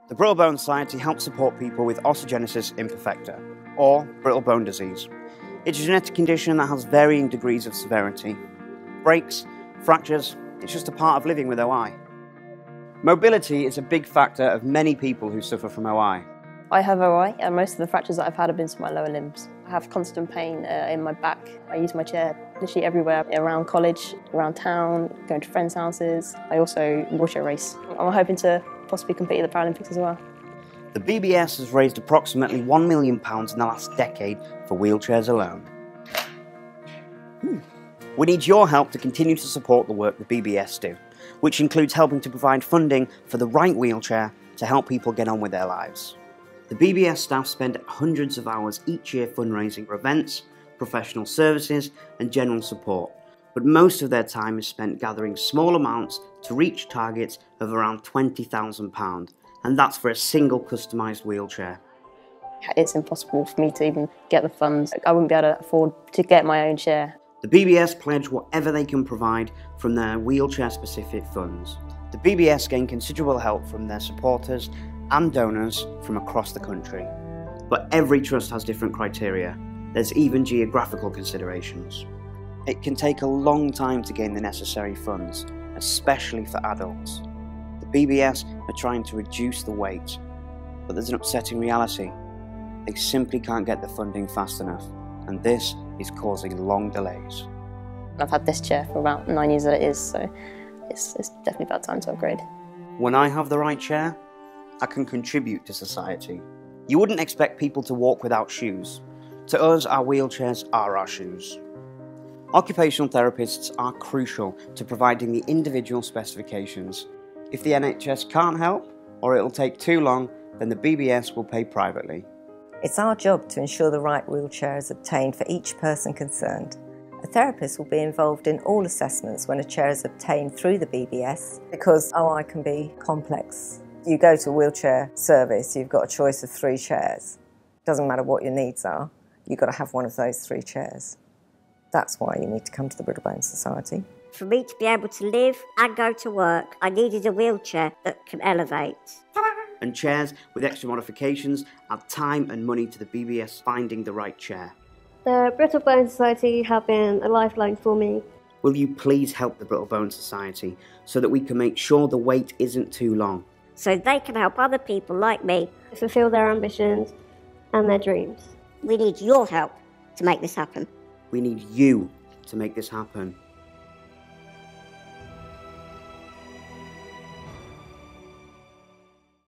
The Brittle Bone Society helps support people with osteogenesis imperfecta, or brittle bone disease. It's a genetic condition that has varying degrees of severity. Breaks, fractures, it's just a part of living with OI. Mobility is a big factor of many people who suffer from OI. I have OI, and most of the fractures that I've had have been to my lower limbs. I have constant pain in my back. I use my chair literally everywhere, around college, around town, going to friends' houses. I also wheelchair race. I'm hoping to possibly compete at the Paralympics as well. The BBS has raised approximately £1 million in the last decade for wheelchairs alone. We need your help to continue to support the work the BBS do, which includes helping to provide funding for the right wheelchair to help people get on with their lives. The BBS staff spend hundreds of hours each year fundraising for events, professional services and general support, but most of their time is spent gathering small amounts to reach targets of around £20,000, and that's for a single customised wheelchair. It's impossible for me to even get the funds. I wouldn't be able to afford to get my own chair. The BBS pledge whatever they can provide from their wheelchair-specific funds. The BBS gain considerable help from their supporters and donors from across the country. But every trust has different criteria. There's even geographical considerations. It can take a long time to gain the necessary funds, especially for adults. The BBS are trying to reduce the wait, but there's an upsetting reality. They simply can't get the funding fast enough, and this is causing long delays. I've had this chair for about 9 years that it is, so it's definitely about time to upgrade. When I have the right chair, I can contribute to society. You wouldn't expect people to walk without shoes. To us, our wheelchairs are our shoes. Occupational therapists are crucial to providing the individual specifications. If the NHS can't help, or it'll take too long, then the BBS will pay privately. It's our job to ensure the right wheelchair is obtained for each person concerned. A therapist will be involved in all assessments when a chair is obtained through the BBS, because OI can be complex. You go to a wheelchair service, you've got a choice of 3 chairs. Doesn't matter what your needs are, you've got to have one of those 3 chairs. That's why you need to come to the Brittle Bone Society. For me to be able to live and go to work, I needed a wheelchair that can elevate. And chairs with extra modifications add time and money to the BBS finding the right chair. The Brittle Bone Society have been a lifeline for me. Will you please help the Brittle Bone Society so that we can make sure the wait isn't too long? So they can help other people like me Fulfill their ambitions and their dreams. We need your help to make this happen. We need you to make this happen.